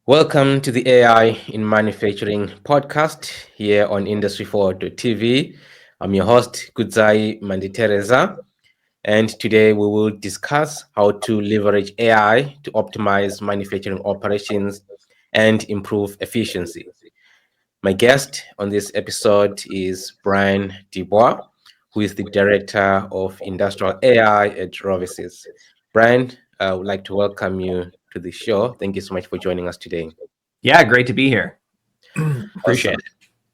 Welcome to the AI in Manufacturing podcast here on Industry4.tv. I'm your host, Kudzai Manditereza, and today we will discuss how to leverage AI to optimize manufacturing operations and improve efficiency. My guest on this episode is Brian DeBois, who is the Director of Industrial AI at RoviSys. Brian, I would like to welcome you to the show. Thank you so much for joining us today. Yeah, great to be here. Appreciate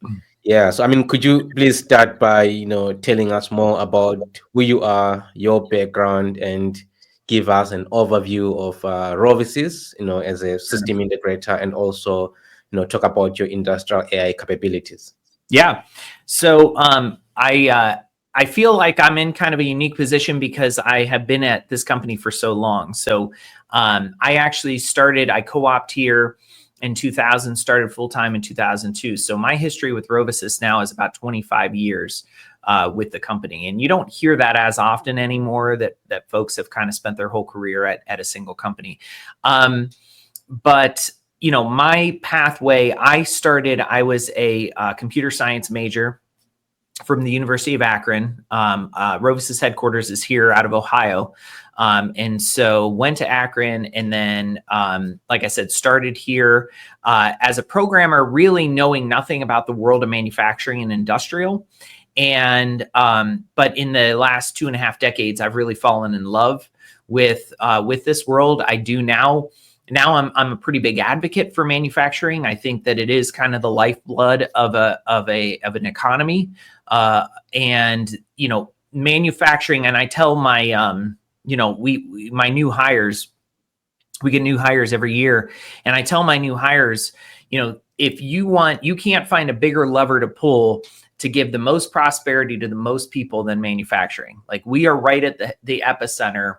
Awesome. Yeah. So, could you please start by, telling us more about who you are, your background, and give us an overview of RoviSys, as a system integrator, and also, talk about your industrial AI capabilities. Yeah. So I feel like I'm in kind of a unique position because I have been at this company for so long. So I actually I co-opted here in 2000, started full-time in 2002. So my history with RoviSys now is about 25 years with the company. And you don't hear that as often anymore, that folks have kind of spent their whole career at a single company. But my pathway, I was a computer science major from the University of Akron. RoviSys headquarters is here out of Ohio. And so went to Akron and then, like I said, started here as a programmer, really knowing nothing about the world of manufacturing and industrial. And but in the last 2.5 decades, I've really fallen in love with this world. I do now. Now I'm a pretty big advocate for manufacturing. I think that it is kind of the lifeblood of an economy, and manufacturing. And I tell my my new hires, we get new hires every year, and I tell my new hires, if you can't find a bigger lever to pull to give the most prosperity to the most people than manufacturing. Like, we are right at the epicenter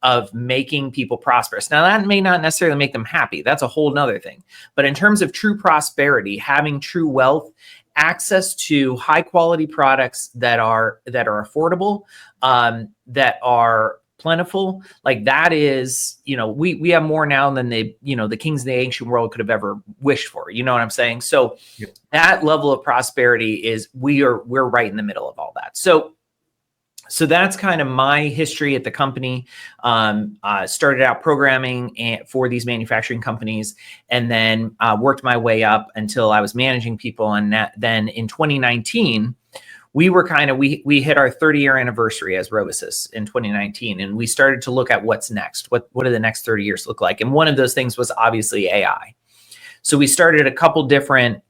of making people prosperous. Now, that may not necessarily make them happy. That's a whole nother thing. But in terms of true prosperity, having true wealth, access to high quality products that are affordable, that are plentiful, like that is, we have more now than the kings of the ancient world could have ever wished for. You know what I'm saying? So yep. That level of prosperity is, we're right in the middle of all that. So that's kind of my history at the company. Started out programming for these manufacturing companies, and then worked my way up until I was managing people. And then in 2019, we hit our 30-year anniversary as RoviSys in 2019, and we started to look at what's next. What do the next 30 years look like? And one of those things was obviously AI. So we started a couple different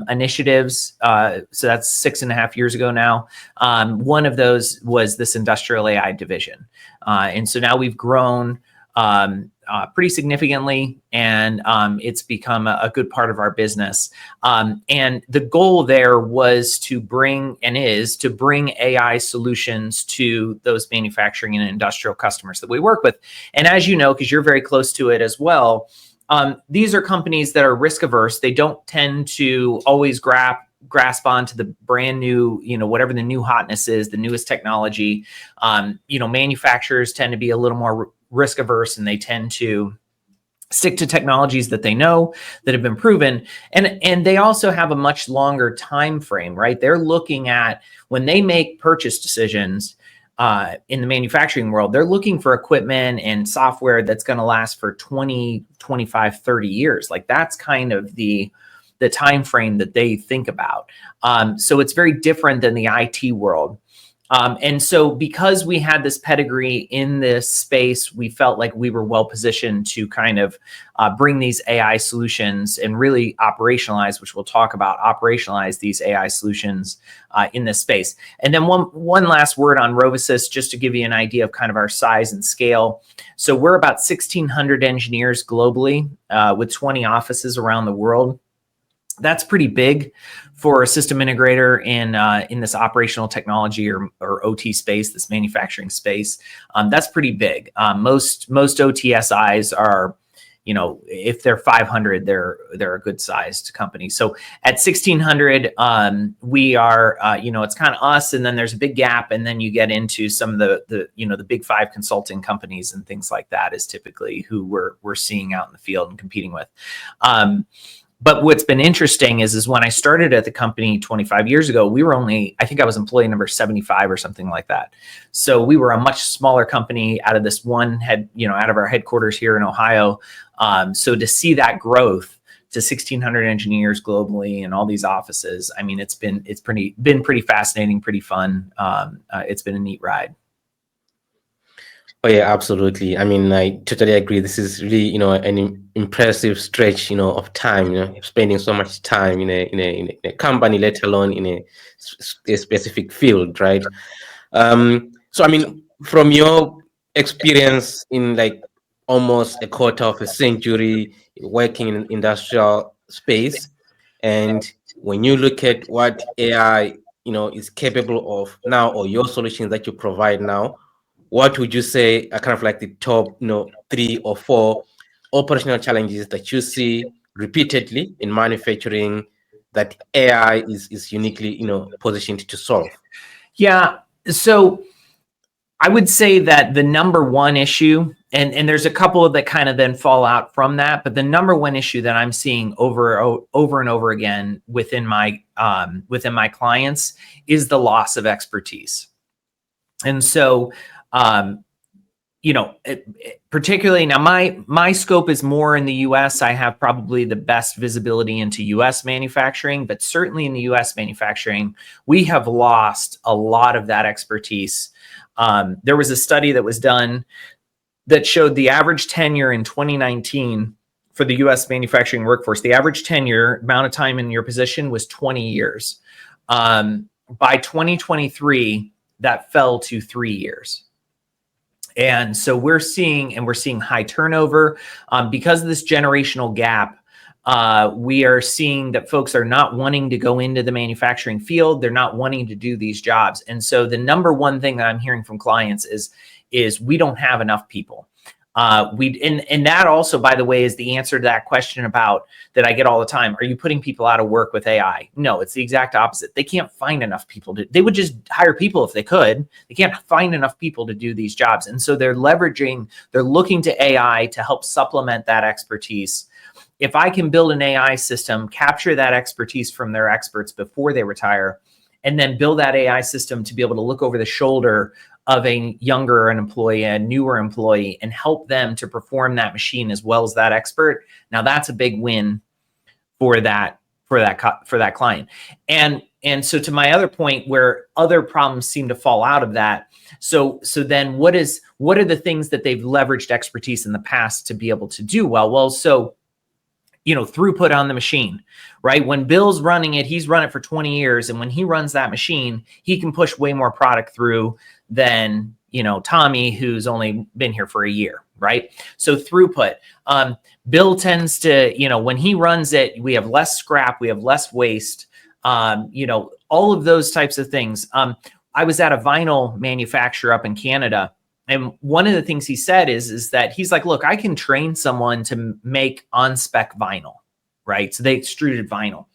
initiatives. So that's 6.5 years ago now. One of those was this industrial AI division. And so now we've grown pretty significantly, and it's become a good part of our business. And the goal there was to bring AI solutions to those manufacturing and industrial customers that we work with. And as you know, because you're very close to it as well, these are companies that are risk averse. They don't tend to always grasp onto the brand new, whatever the new hotness is, the newest technology. Manufacturers tend to be a little more risk averse, and they tend to stick to technologies that they know, that have been proven. And they also have a much longer time frame, right? They're looking at, when they make purchase decisions, in the manufacturing world, they're looking for equipment and software that's going to last for 20, 25, 30 years. Like, that's kind of the time frame that they think about. So it's very different than the IT world. And so because we had this pedigree in this space, we felt like we were well positioned to kind of bring these AI solutions and really operationalize, which we'll talk about, operationalize these AI solutions in this space. And then one last word on RoviSys, just to give you an idea of kind of our size and scale. So we're about 1,600 engineers globally, with 20 offices around the world. That's pretty big for a system integrator in this operational technology or OT space, this manufacturing space. That's pretty big. Most OTSIs are, if they're 500, they're a good sized company. So at 1600, we are, it's kind of us, and then there's a big gap, and then you get into some of the big five consulting companies and things like that is typically who we're seeing out in the field and competing with. But what's been interesting is when I started at the company 25 years ago, we were I think I was employee number 75 or something like that. So we were a much smaller company out of this one out of our headquarters here in Ohio. So to see that growth to 1,600 engineers globally and all these offices, I mean, it's been pretty fascinating, pretty fun. It's been a neat ride. Oh yeah, absolutely. I mean, I totally agree. This is really, an impressive stretch, of time, spending so much time in a company, let alone in a specific field, right? So I mean, from your experience in like almost a quarter of a century working in industrial space, and when you look at what AI, is capable of now, or your solutions that you provide now, what would you say are kind of like the top, 3 or 4 operational challenges that you see repeatedly in manufacturing that AI is uniquely, positioned to solve? Yeah. So I would say that the number one issue, and there's a couple that kind of then fall out from that, but the number one issue that I'm seeing over and over again within my clients is the loss of expertise. And so, particularly now, my scope is more in the U.S. I have probably the best visibility into U.S. manufacturing, but certainly in the U.S. manufacturing, we have lost a lot of that expertise. There was a study that was done that showed the average tenure in 2019 for the U.S. manufacturing workforce. The average tenure amount of time in your position was 20 years. By 2023, that fell to 3 years. And so we're seeing high turnover because of this generational gap. We are seeing that folks are not wanting to go into the manufacturing field. They're not wanting to do these jobs. And so the number one thing that I'm hearing from clients is we don't have enough people. And that also, by the way, is the answer to that question about that I get all the time. Are you putting people out of work with AI? No, it's the exact opposite. They can't find enough people they would just hire people if they could. They can't find enough people to do these jobs. And so they're looking to AI to help supplement that expertise. If I can build an AI system, capture that expertise from their experts before they retire, and then build that AI system to be able to look over the shoulder of a younger employee, a newer employee, and help them to perform that machine as well as that expert. Now that's a big win for that client. And so to my other point, where other problems seem to fall out of that. So then what are the things that they've leveraged expertise in the past to be able to do well? Well, so throughput on the machine, right? When Bill's running it, he's run it for 20 years. And when he runs that machine, he can push way more product through than, Tommy, who's only been here for a year, right? So throughput. Bill tends to, when he runs it, we have less scrap, we have less waste, all of those types of things. I was at a vinyl manufacturer up in Canada. And one of the things he said is that he's like, look, I can train someone to make on-spec vinyl, right? So they extruded vinyl.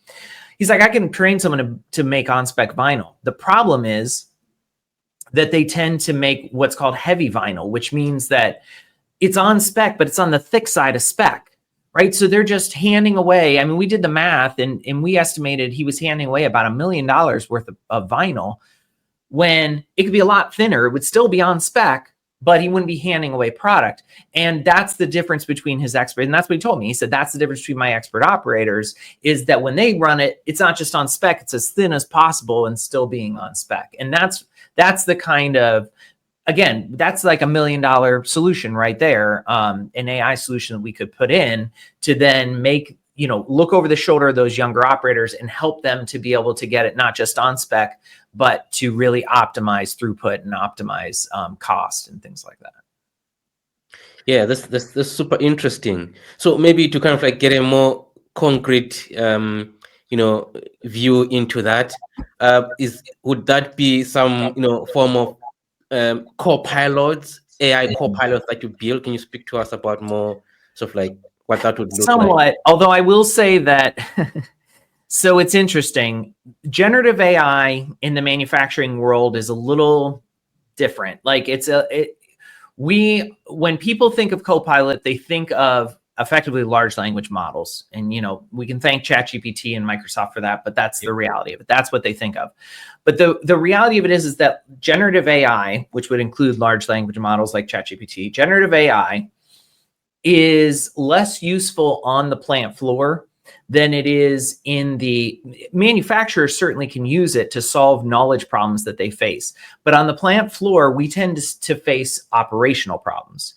He's like, I can train someone to make on-spec vinyl. The problem is that they tend to make what's called heavy vinyl, which means that it's on spec, but it's on the thick side of spec, right? So they're just handing away. I mean, we did the math and we estimated he was handing away about $1 million worth of vinyl when it could be a lot thinner. It would still be on spec, but he wouldn't be handing away product. And that's the difference between his expert. And that's what he told me. He said, that's the difference between my expert operators is that when they run it, it's not just on spec, it's as thin as possible and still being on spec. And that's the kind of, again, that's like $1 million solution right there. An AI solution that we could put in to then make, look over the shoulder of those younger operators and help them to be able to get it not just on spec, but to really optimize throughput and optimize cost and things like that. Yeah, that's super interesting. So maybe to kind of like get a more concrete, view into that, would that be some, form of co-pilots, AI co-pilots that you build? Can you speak to us about more sort of like what that would look like? Somewhat, although I will say that, so it's interesting. Generative AI in the manufacturing world is a little different. Like when people think of Copilot, they think of effectively large language models. And, we can thank ChatGPT and Microsoft for that, but that's the reality of it. That's what they think of. But the reality of it is that generative AI, which would include large language models like ChatGPT, generative AI is less useful on the plant floor than it is in the manufacturers. Certainly can use it to solve knowledge problems that they face. But on the plant floor, we tend to face operational problems.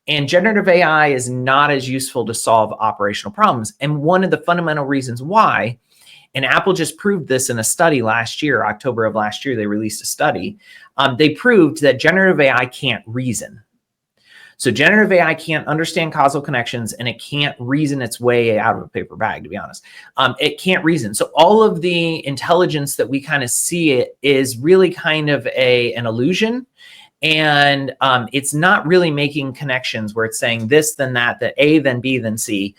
And generative AI is not as useful to solve operational problems. And one of the fundamental reasons why, and Apple just proved this in a study last year, October of last year, they released a study. They proved that generative AI can't reason. So generative AI can't understand causal connections, and it can't reason its way out of a paper bag, to be honest. It can't reason. So all of the intelligence that we kind of see it is really kind of an illusion. And it's not really making connections where it's saying this, then that A, then B, then C.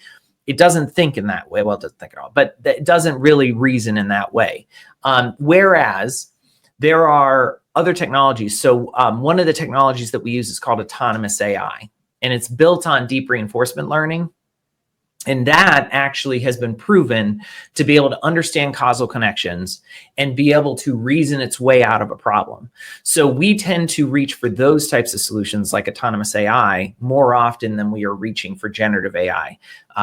It doesn't think in that way. Well, it doesn't think at all, but it doesn't really reason in that way. Whereas there are other technologies. So one of the technologies that we use is called autonomous AI, and it's built on deep reinforcement learning. And that actually has been proven to be able to understand causal connections and be able to reason its way out of a problem. So we tend to reach for those types of solutions like autonomous AI more often than we are reaching for generative AI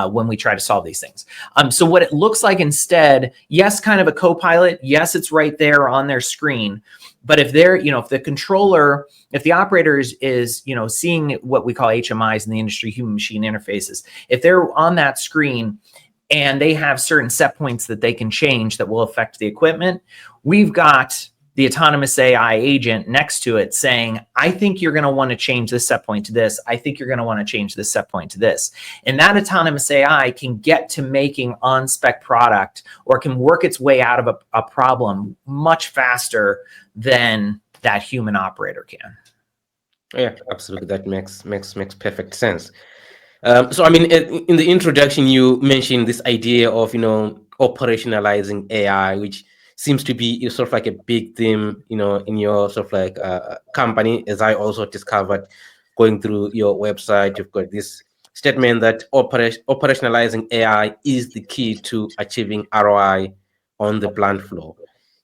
when we try to solve these things. So what it looks like instead, yes, kind of a co-pilot. Yes, it's right there on their screen. But if they're, if the controller, if the operator is seeing what we call HMIs in the industry, human machine interfaces, if they're on that screen and they have certain set points that they can change that will affect the equipment, we've got the autonomous AI agent next to it saying, I think you're going to want to change this set point to this. I think you're going to want to change this set point to this. And that autonomous AI can get to making on-spec product or can work its way out of a problem much faster than that human operator can. Yeah, absolutely. That makes perfect sense. So, I mean, in the introduction, you mentioned this idea of, operationalizing AI, which seems to be sort of like a big theme, in your sort of like company. As I also discovered going through your website, you've got this statement that operationalizing AI is the key to achieving ROI on the plant floor.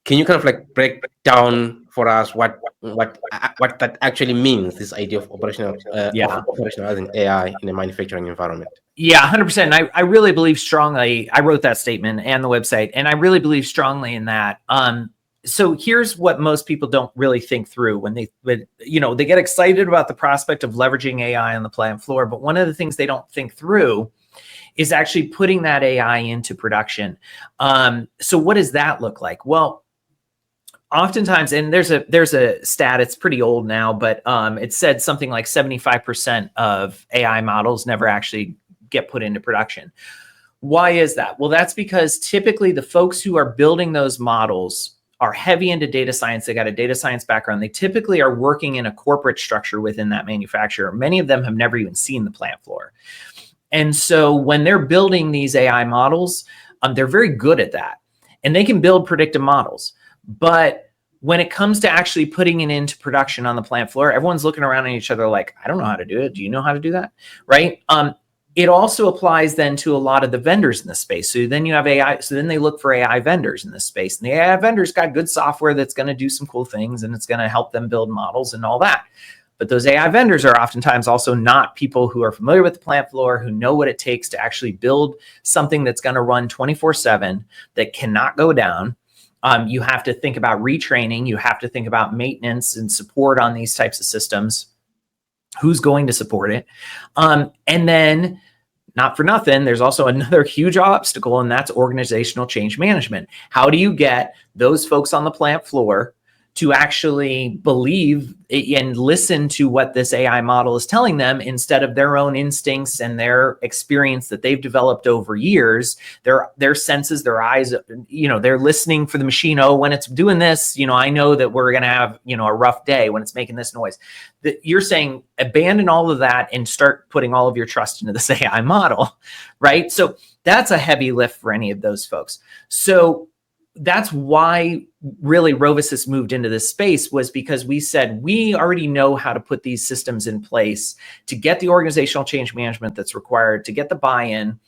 Can you kind of like break down for us what that actually means, this idea of operationalizing AI in a manufacturing environment? Yeah, 100%. And I really believe strongly, I wrote that statement and the website, and I really believe strongly in that. So here's what most people don't really think through when they get excited about the prospect of leveraging AI on the plant floor. But one of the things they don't think through is actually putting that AI into production. So what does that look like? Well, oftentimes, and there's a stat, it's pretty old now, but it said something like 75% of AI models never actually get put into production. Why is that? Well, that's because typically the folks who are building those models are heavy into data science. They got a data science background. They typically are working in a corporate structure within that manufacturer. Many of them have never even seen the plant floor. And so when they're building these AI models, they're very good at that. And they can build predictive models. But when it comes to actually putting it into production on the plant floor, everyone's looking around at each other like, I don't know how to do it. Do you know how to do that? Right? It also applies then to a lot of the vendors in the space. So then you have AI. So then they look for AI vendors in this space. And the AI vendors got good software that's going to do some cool things and it's going to help them build models and all that. But those AI vendors are oftentimes also not people who are familiar with the plant floor, who know what it takes to actually build something that's going to run 24/7, that cannot go down. You have to think about retraining. You have to think about maintenance and support on these types of systems. Who's going to support it? And then, not for nothing, there's also another huge obstacle, and that's organizational change management. How do you get those folks on the plant floor to actually believe and listen to what this AI model is telling them instead of their own instincts and their experience that they've developed over years, their senses, their eyes, they're listening for the machine. Oh, when it's doing this, I know that we're going to have, a rough day when it's making this noise. That you're saying abandon all of that and start putting all of your trust into this AI model, right? So that's a heavy lift for any of those folks. So that's why really RoviSys moved into this space, was because we said we already know how to put these systems in place to get the organizational change management that's required, to get the buy-in.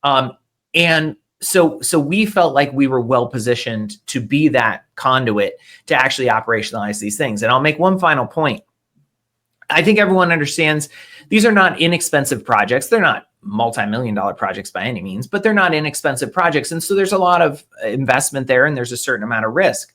And so we felt like we were well positioned to be that conduit to actually operationalize these things. And I'll make one final point. I think everyone understands these are not inexpensive projects. They're not multi-million-dollar projects by any means, but they're not inexpensive projects. And so there's a lot of investment there and there's a certain amount of risk.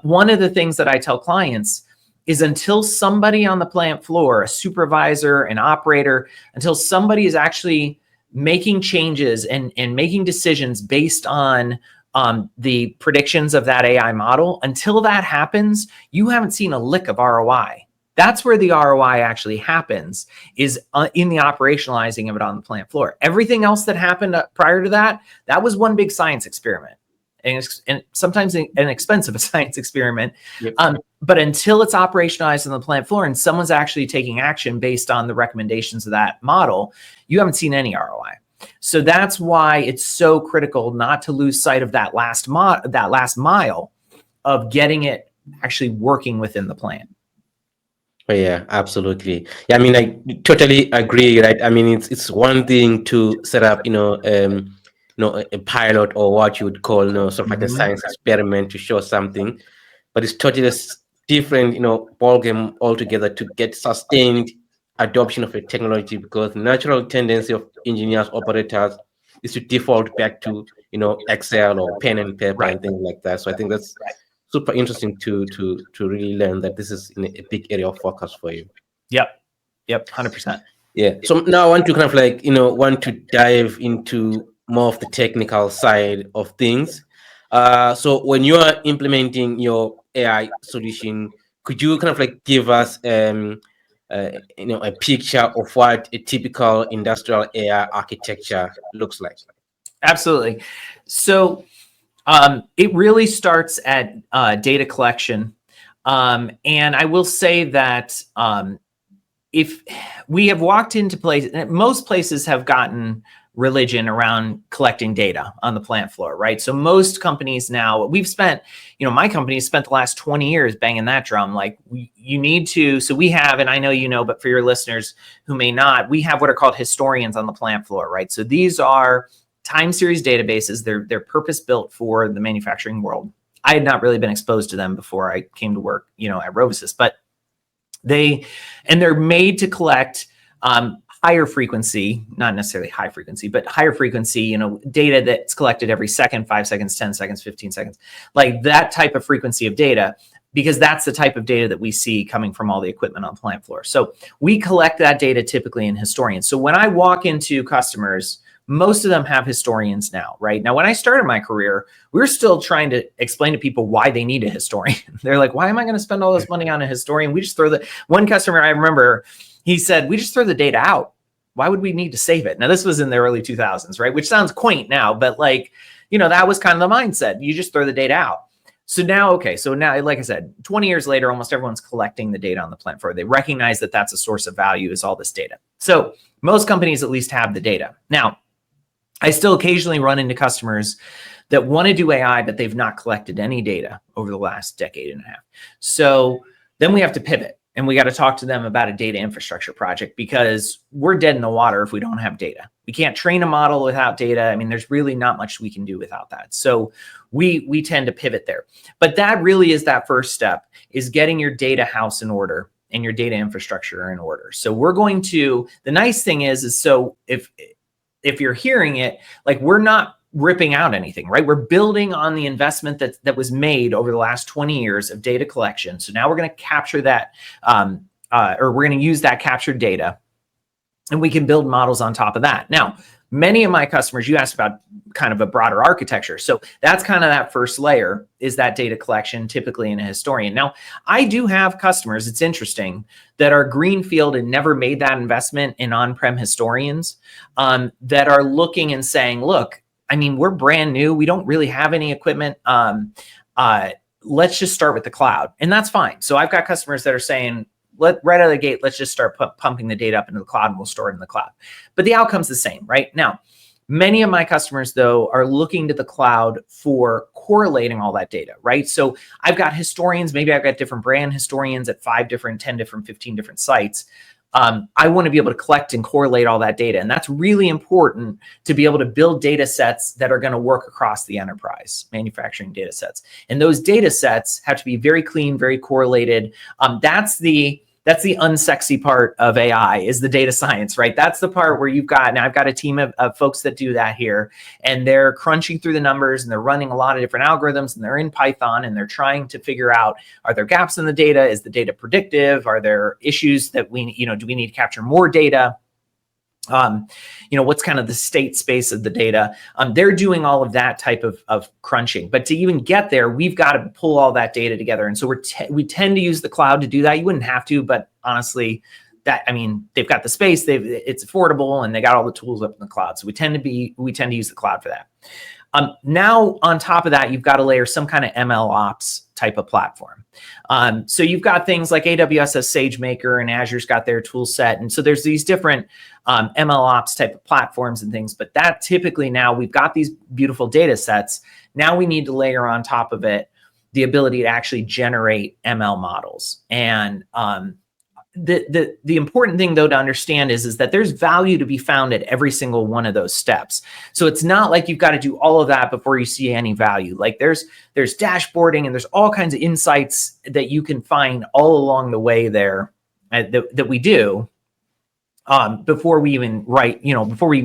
One of the things that I tell clients is until somebody on the plant floor, a supervisor, an operator, until somebody is actually making changes and making decisions based on the predictions of that AI model, until that happens, you haven't seen a lick of ROI. That's where the ROI actually happens, is in the operationalizing of it on the plant floor. Everything else that happened prior to that, that was one big science experiment. And sometimes an expensive science experiment. Yep. But until it's operationalized on the plant floor and someone's actually taking action based on the recommendations of that model, you haven't seen any ROI. So that's why it's so critical not to lose sight of that last mile of getting it actually working within the plant. Oh, yeah, absolutely. Yeah, I mean, I totally agree, right? I mean, it's one thing to set up, a pilot, or what you would call, sort of like a science experiment to show something, but it's totally different, ball game altogether to get sustained adoption of a technology, because the natural tendency of engineers, operators, is to default back to, Excel or pen and paper and things like that. So I think that's super interesting to really learn that this is a big area of focus for you. Yep, 100%. Yeah. So now I want to kind of like, want to dive into more of the technical side of things. So when you are implementing your AI solution, could you kind of like give us, a picture of what a typical industrial AI architecture looks like? Absolutely. So it really starts at data collection. And I will say that if we have walked into places, most places have gotten religion around collecting data on the plant floor, right? So most companies now, we've spent, my company has spent the last 20 years banging that drum. Like you need to, so we have, and I know, but for your listeners who may not, we have what are called historians on the plant floor, right? So these are time series databases. They're purpose built for the manufacturing world. I had not really been exposed to them before I came to work, at RoviSys, but they're made to collect higher frequency, not necessarily high frequency, but higher frequency, data that's collected every second, 5 seconds, 10 seconds, 15 seconds, like that type of frequency of data, because that's the type of data that we see coming from all the equipment on the plant floor. So we collect that data typically in historians. So when I walk into customers, most of them have historians now, right? Now, when I started my career, we were still trying to explain to people why they need a historian. They're like, why am I going to spend all this money on a historian? We just throw one customer I remember, he said, we just throw the data out. Why would we need to save it? Now, this was in the early 2000s, right? Which sounds quaint now, but that was kind of the mindset. You just throw the data out. So now, like I said, 20 years later, almost everyone's collecting the data on the plant floor. They recognize that that's a source of value, is all this data. So most companies at least have the data. Now, I still occasionally run into customers that want to do AI, but they've not collected any data over the last decade and a half. So then we have to pivot and we got to talk to them about a data infrastructure project, because we're dead in the water if we don't have data. We can't train a model without data. I mean, there's really not much we can do without that. So we tend to pivot there. But that really is that first step, is getting your data house in order and your data infrastructure in order. So we're going to, the nice thing is so if you're hearing it, like, we're not ripping out anything, right? We're building on the investment that was made over the last 20 years of data collection. So now we're going to capture that, or we're going to use that captured data, and we can build models on top of that. Now, Many of my customers, you asked about kind of a broader architecture. So that's kind of that first layer, is that data collection, typically in a historian. Now, I do have customers, it's interesting, that are greenfield and never made that investment in on-prem historians, that are looking and saying, look, I mean, we're brand new. We don't really have any equipment. Let's just start with the cloud. And that's fine. So I've got customers that are saying, right out of the gate, let's just start pumping the data up into the cloud and we'll store it in the cloud. But the outcome's the same, right? Now, many of my customers, though, are looking to the cloud for correlating all that data, right? So I've got historians, maybe I've got different brand historians at 5 different, 10 different, 15 different sites. I want to be able to collect and correlate all that data. And that's really important to be able to build data sets that are going to work across the enterprise, manufacturing data sets. And those data sets have to be very clean, very correlated. That's the unsexy part of AI, is the data science, right? That's the part where now I've got a team of folks that do that here, and they're crunching through the numbers and they're running a lot of different algorithms, and they're in Python, and they're trying to figure out, are there gaps in the data? Is the data predictive? Are there issues that do we need to capture more data? What's kind of the state space of the data? They're doing all of that type of crunching, but to even get there, we've got to pull all that data together. And so we tend to use the cloud to do that. You wouldn't have to, but honestly, they've got the space, it's affordable, and they got all the tools up in the cloud. So we tend to use the cloud for that. Now, on top of that, you've got to layer some kind of ML ops type of platform. So you've got things like AWS has SageMaker, and Azure's got their tool set. And so there's these different ML ops type of platforms and things. But that typically, now we've got these beautiful data sets. Now we need to layer on top of it the ability to actually generate ML models. And the important thing, though, to understand is that there's value to be found at every single one of those steps. So it's not like you've got to do all of that before you see any value. Like there's dashboarding, and there's all kinds of insights that you can find all along the way there that we do before we even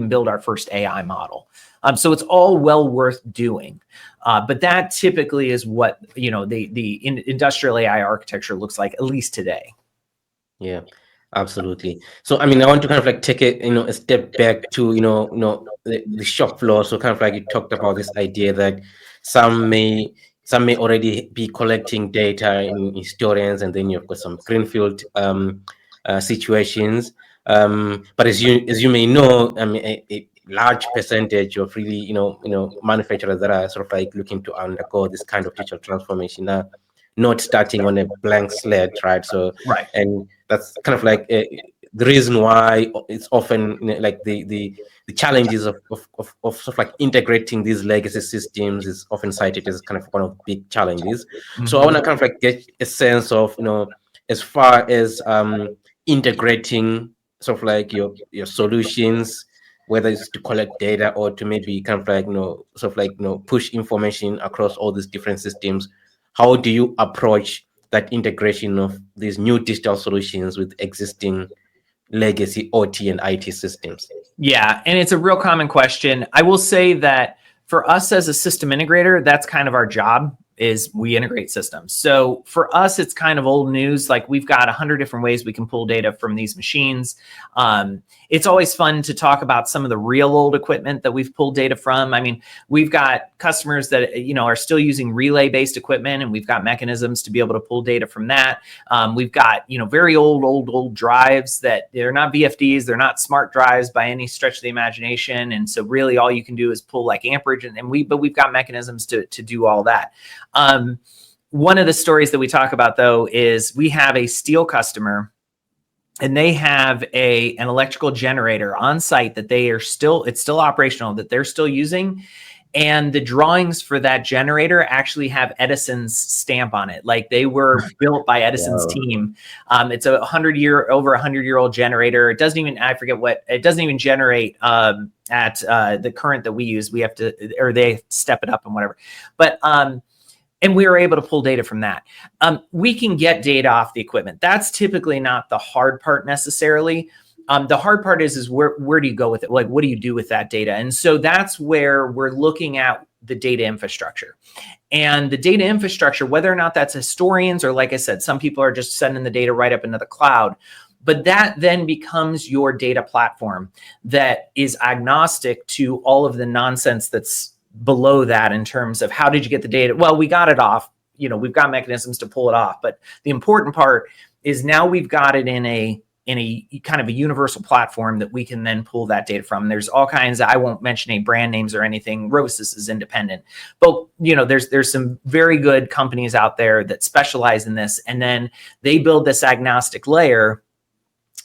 build our first AI model. So it's all well worth doing. But that typically is what the industrial AI architecture looks like, at least today. Yeah, absolutely. So, I mean, I want to kind of like take it, a step back to, the shop floor. So kind of like you talked about this idea that some may already be collecting data in historians, and then you've got some greenfield situations. But as you may know, I mean, a large percentage of really, manufacturers that are sort of like looking to undergo this kind of digital transformation are not starting on a blank slate, right? So, right. And that's kind of like the reason why it's often like the challenges of sort of like integrating these legacy systems is often cited as kind of one of the big challenges. Mm-hmm. So I want to kind of like get a sense of, as far as integrating sort of like your solutions, whether it's to collect data or to maybe kind of like, sort of like, push information across all these different systems. How do you approach that integration of these new digital solutions with existing legacy OT and IT systems? Yeah, and it's a real common question. I will say that for us as a system integrator, that's kind of our job, is we integrate systems. So for us, it's kind of old news. Like, we've got 100 different ways we can pull data from these machines. It's always fun to talk about some of the real old equipment that we've pulled data from. I mean, we've got customers that, are still using relay-based equipment, and we've got mechanisms to be able to pull data from that. We've got, very old drives that they're not VFDs, they're not smart drives by any stretch of the imagination. And so really all you can do is pull like amperage, but we've got mechanisms to do all that. One of the stories that we talk about, though, is we have a steel customer, and they have an electrical generator on site that it's still operational, that they're still using. And the drawings for that generator actually have Edison's stamp on it. Like, they were built by Edison's team. It's over 100-year-old generator. It doesn't even generate at the current that we use. They have to step it up and whatever. But, and we were able to pull data from that. We can get data off the equipment. That's typically not the hard part necessarily. The hard part is where do you go with it? Like, what do you do with that data? And so that's where we're looking at the data infrastructure. And the data infrastructure, whether or not that's historians, or like I said, some people are just sending the data right up into the cloud. But that then becomes your data platform that is agnostic to all of the nonsense that's below that in terms of how did you get the data? Well, we got it off. We've got mechanisms to pull it off. But the important part is now we've got it in a kind of a universal platform that we can then pull that data from. There's all kinds of, I won't mention any brand names or anything. RoviSys is independent, but there's some very good companies out there that specialize in this, and then they build this agnostic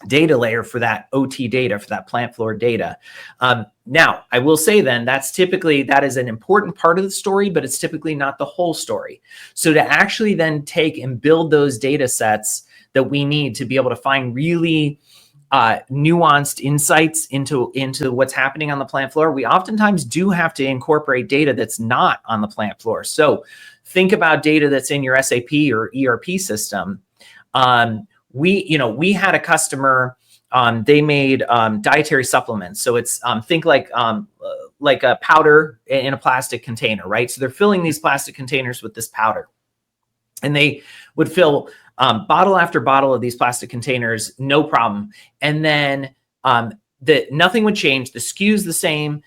data layer for that OT data, for that plant floor data. Now, I will say then that is an important part of the story, but it's typically not the whole story. So to actually then take and build those data sets that we need to be able to find really nuanced insights into what's happening on the plant floor, we oftentimes do have to incorporate data that's not on the plant floor. So think about data that's in your SAP or ERP system. We had a customer, they made dietary supplements. So it's think like a powder in a plastic container, right? So they're filling these plastic containers with this powder, and they would fill bottle after bottle of these plastic containers, no problem. And then nothing would change. The SKU's the same.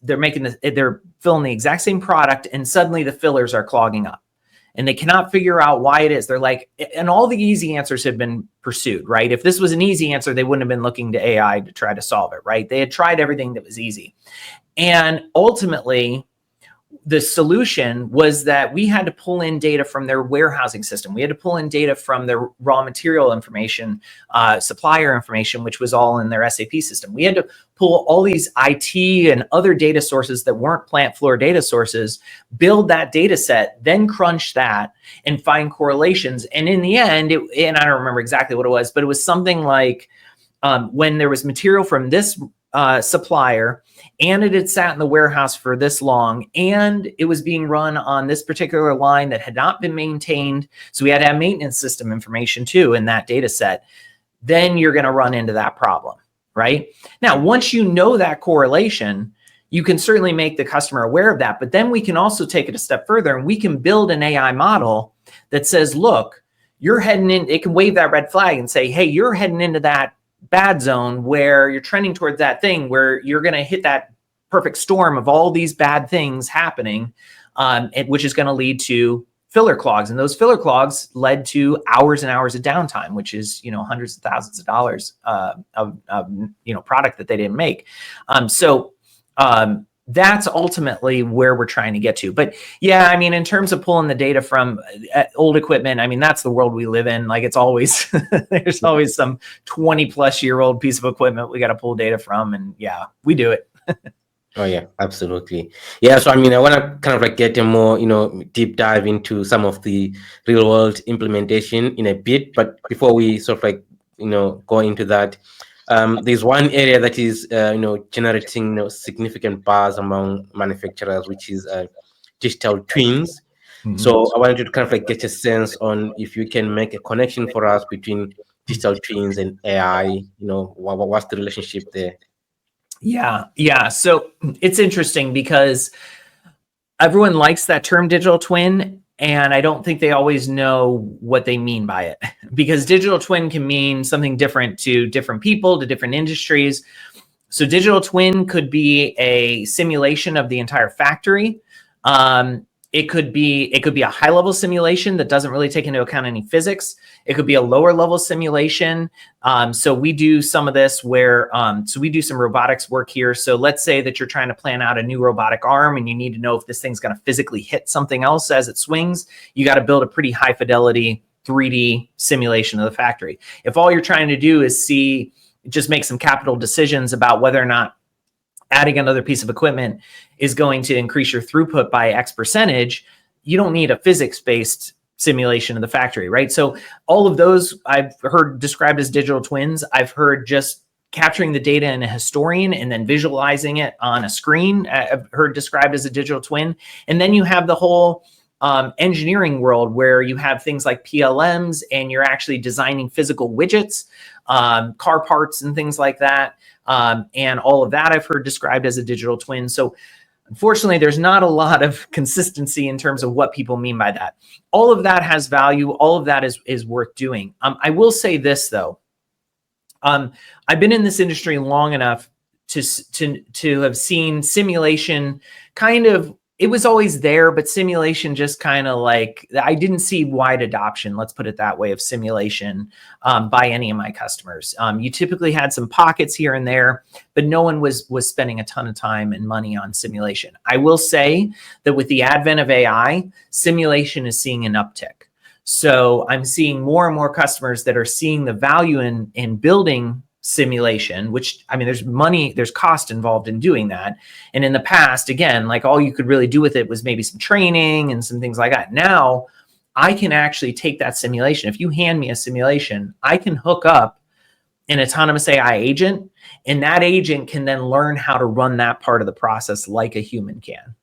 They're filling the exact same product, and suddenly the fillers are clogging up. And they cannot figure out why it is. They're like, and all the easy answers have been pursued, right? If this was an easy answer, they wouldn't have been looking to AI to try to solve it, right? They had tried everything that was easy. And ultimately, the solution was that we had to pull in data from their warehousing system. We had to pull in data from their raw material information, supplier information, which was all in their SAP system. We had to pull all these IT and other data sources that weren't plant floor data sources, build that data set, then crunch that and find correlations. And in the end, and I don't remember exactly what it was, but it was something like when there was material from this supplier, and it had sat in the warehouse for this long, and it was being run on this particular line that had not been maintained. So we had to have maintenance system information too in that data set. Then you're going to run into that problem, right? Now, once you know that correlation, you can certainly make the customer aware of that, but then we can also take it a step further, and we can build an AI model that says, look, you're heading in, it can wave that red flag and say, hey, you're heading into that bad zone where you're trending towards that thing where you're going to hit that perfect storm of all these bad things happening, which is going to lead to filler clogs. And those filler clogs led to hours and hours of downtime, which is, hundreds of thousands of dollars of product that they didn't make. That's ultimately where we're trying to get to. But yeah, I mean, in terms of pulling the data from old equipment, I mean, that's the world we live in. Like, it's always, there's always some 20-plus-year-old piece of equipment we got to pull data from. And yeah, we do it. Oh yeah, absolutely. Yeah, so I mean, I want to kind of like get a more, deep dive into some of the real world implementation in a bit. But before we sort of like, go into that, there's one area that is, generating significant buzz among manufacturers, which is digital twins. Mm-hmm. So I wanted to kind of like get a sense on if you can make a connection for us between digital twins and AI. What's the relationship there? Yeah. So it's interesting because everyone likes that term digital twin, and I don't think they always know what they mean by it, because digital twin can mean something different to different people, to different industries. So digital twin could be a simulation of the entire factory. It could be a high level simulation that doesn't really take into account any physics. It could be a lower level simulation. So we do some of this where, so we do some robotics work here. So let's say that you're trying to plan out a new robotic arm and you need to know if this thing's going to physically hit something else as it swings. You got to build a pretty high fidelity 3D simulation of the factory. If all you're trying to do is just make some capital decisions about whether or not adding another piece of equipment is going to increase your throughput by X percentage, you don't need a physics-based simulation of the factory, right? So all of those I've heard described as digital twins. I've heard just capturing the data in a historian and then visualizing it on a screen. I've heard described as a digital twin. And then you have the whole engineering world where you have things like PLMs and you're actually designing physical widgets, car parts and things like that. And all of that I've heard described as a digital twin. So unfortunately, there's not a lot of consistency in terms of what people mean by that. All of that has value. All of that is worth doing. I will say this, though. I've been in this industry long enough to have seen simulation kind of, it was always there, but simulation just kind of like, I didn't see wide adoption, let's put it that way, of simulation by any of my customers. You typically had some pockets here and there, but no one was spending a ton of time and money on simulation. I will say that with the advent of AI, simulation is seeing an uptick. So I'm seeing more and more customers that are seeing the value in building simulation, which, I mean, there's money, there's cost involved in doing that. And in the past, again, like all you could really do with it was maybe some training and some things like that. Now I can actually take that simulation. If you hand me a simulation, I can hook up an autonomous AI agent, and that agent can then learn how to run that part of the process like a human can.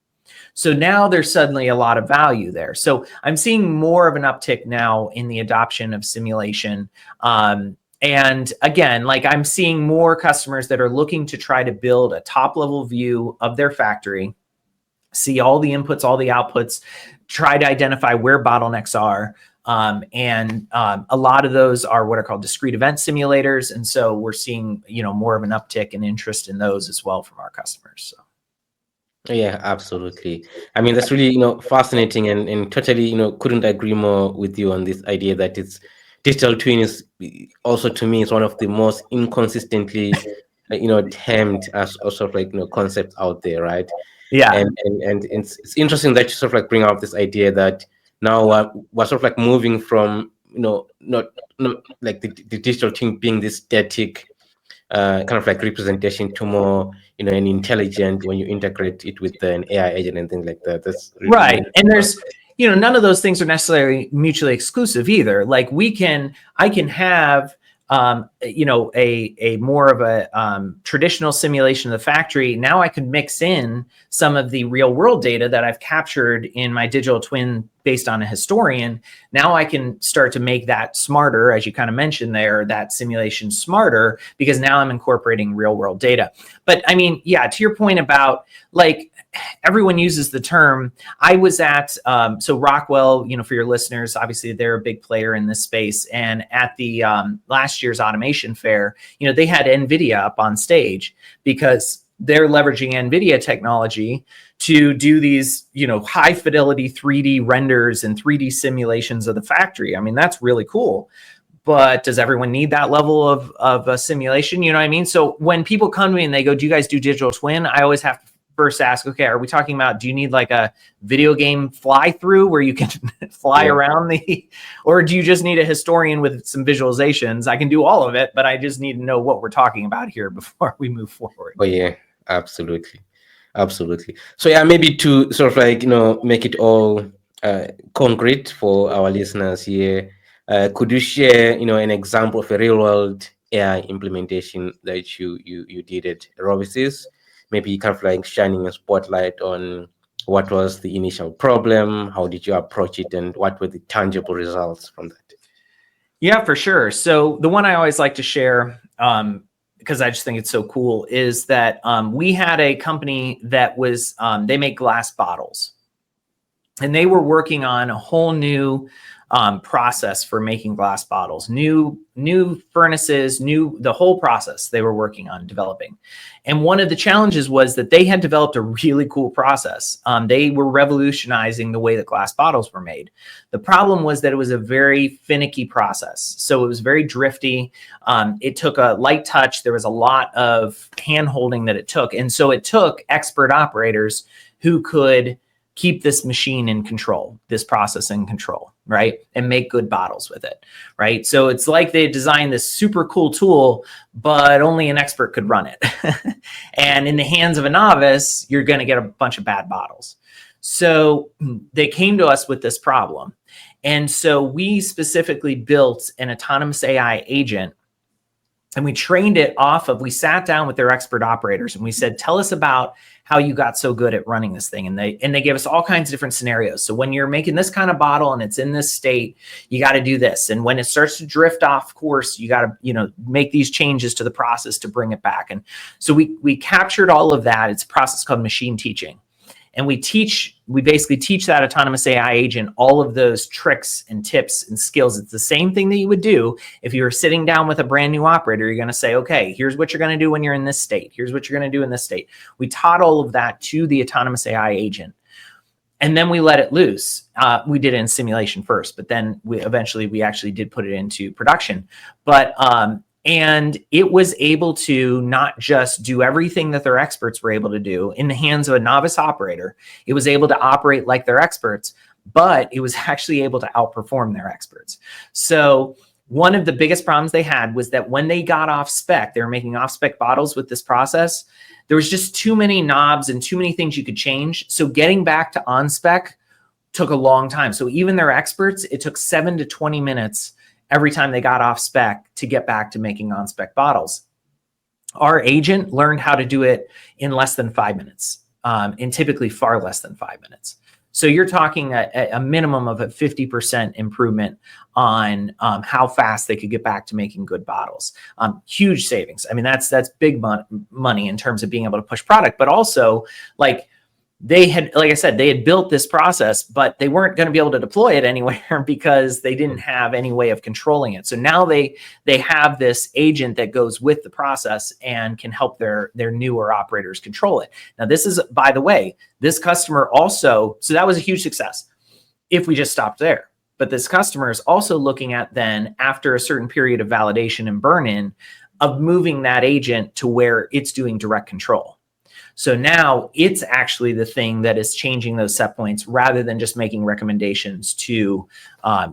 So now there's suddenly a lot of value there. So I'm seeing more of an uptick now in the adoption of simulation. And again, like I'm seeing more customers that are looking to try to build a top level view of their factory, see all the inputs, all the outputs, try to identify where bottlenecks are. A lot of those are what are called discrete event simulators. And so we're seeing, more of an uptick in interest in those as well from our customers. So. Yeah, absolutely. I mean, that's really, fascinating and totally, couldn't agree more with you on this idea that it's digital twin is also, to me, is one of the most inconsistently, termed as sort of like, concepts out there, right? Yeah. And it's interesting that you sort of like bring up this idea that now we're sort of like moving from, not like the digital twin being this static kind of like representation to more, an intelligent when you integrate it with an AI agent and things like that. That's really right. And there's, none of those things are necessarily mutually exclusive either. Like I can have, a more of a traditional simulation of the factory. Now I can mix in some of the real world data that I've captured in my digital twin based on a historian. Now I can start to make that smarter, as you kind of mentioned there, that simulation smarter, because now I'm incorporating real world data. But I mean, yeah, to your point about like, everyone uses the term. I was at, so Rockwell, for your listeners, obviously they're a big player in this space. And at the last year's automation fair, they had NVIDIA up on stage because they're leveraging NVIDIA technology to do these, high fidelity 3D renders and 3D simulations of the factory. I mean, that's really cool. But does everyone need that level of a simulation? You know what I mean? So when people come to me and they go, do you guys do digital twin? I always have to first ask, okay, are we talking about, do you need like a video game fly through where you can fly around or do you just need a historian with some visualizations? I can do all of it, but I just need to know what we're talking about here before we move forward. Oh yeah, absolutely. Absolutely. So yeah, maybe to sort of like, make it all concrete for our listeners here, could you share, an example of a real world AI implementation that you did at RoviSys? Maybe kind of like shining a spotlight on what was the initial problem, how did you approach it, and what were the tangible results from that? Yeah, for sure. So the one I always like to share, because I just think it's so cool, is that we had a company that was, they make glass bottles. And they were working on a whole new process for making glass bottles, new furnaces, the whole process they were working on developing. And one of the challenges was that they had developed a really cool process. They were revolutionizing the way that glass bottles were made. The problem was that it was a very finicky process. So it was very drifty. It took a light touch. There was a lot of hand holding that it took. And so it took expert operators who could keep this machine in control, this process in control, right? And make good bottles with it, right? So it's like they designed this super cool tool, but only an expert could run it. And in the hands of a novice, you're going to get a bunch of bad bottles. So they came to us with this problem. And so we specifically built an autonomous AI agent, and we trained it we sat down with their expert operators and we said, tell us about how you got so good at running this thing. And they gave us all kinds of different scenarios. So when you're making this kind of bottle and it's in this state, you got to do this. And when it starts to drift off course, you got to, make these changes to the process to bring it back. And so we captured all of that. It's a process called machine teaching. And we basically teach that autonomous AI agent all of those tricks and tips and skills. It's the same thing that you would do if you were sitting down with a brand new operator. You're going to say, okay, here's what you're going to do when you're in this state. Here's what you're going to do in this state. We taught all of that to the autonomous AI agent. And then we let it loose. We did it in simulation first, but then we actually did put it into production. But and it was able to not just do everything that their experts were able to do in the hands of a novice operator. It was able to operate like their experts, but it was actually able to outperform their experts. So one of the biggest problems they had was that when they got off spec, they were making off spec bottles with this process. There was just too many knobs and too many things you could change. So getting back to on spec took a long time. So even their experts, it took 7 to 20 minutes every time they got off spec to get back to making on spec bottles. Our agent learned how to do it in less than 5 minutes, and typically far less than 5 minutes. So you're talking a minimum of a 50% improvement on how fast they could get back to making good bottles. Huge savings. I mean, that's big money in terms of being able to push product, but also like I said, they had built this process, but they weren't going to be able to deploy it anywhere because they didn't have any way of controlling it. So now they have this agent that goes with the process and can help their newer operators control it. Now, this is, by the way, this customer also, so that was a huge success if we just stopped there. But this customer is also looking at then, after a certain period of validation and burn-in, of moving that agent to where it's doing direct control. So now it's actually the thing that is changing those set points rather than just making recommendations to a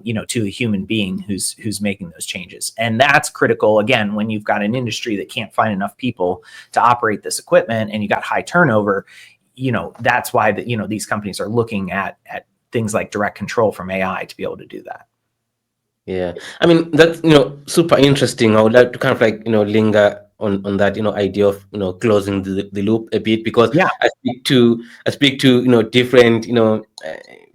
human being who's making those changes. And that's critical, again, when you've got an industry that can't find enough people to operate this equipment and you got high turnover. That's why these companies are looking at things like direct control from AI to be able to do that. Yeah, I mean, that's super interesting. I would like to kind of linger on that idea of closing the loop a bit, because Yeah. I speak to different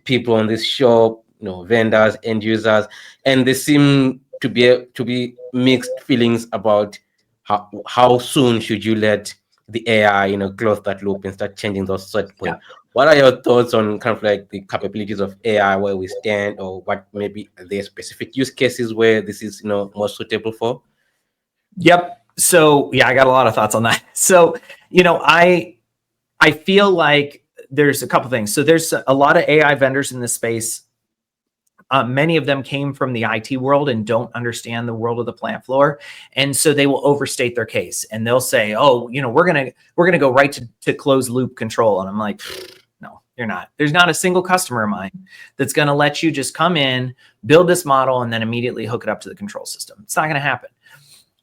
people on this show, vendors, end users, and they seem to be mixed feelings about how soon should you let the AI close that loop and start changing those set points. Yeah. What are your thoughts on kind of like the capabilities of AI, where we stand, or what maybe are there specific use cases where this is more suitable for? Yep. So yeah, I got a lot of thoughts on that. So I feel like there's a couple things. So there's a lot of AI vendors in this space. Many of them came from the IT world and don't understand the world of the plant floor, and so they will overstate their case and they'll say, "Oh, we're gonna go right to closed loop control," and I'm like, "No, you're not. There's not a single customer of mine that's going to let you just come in, build this model, and then immediately hook it up to the control system. It's not going to happen."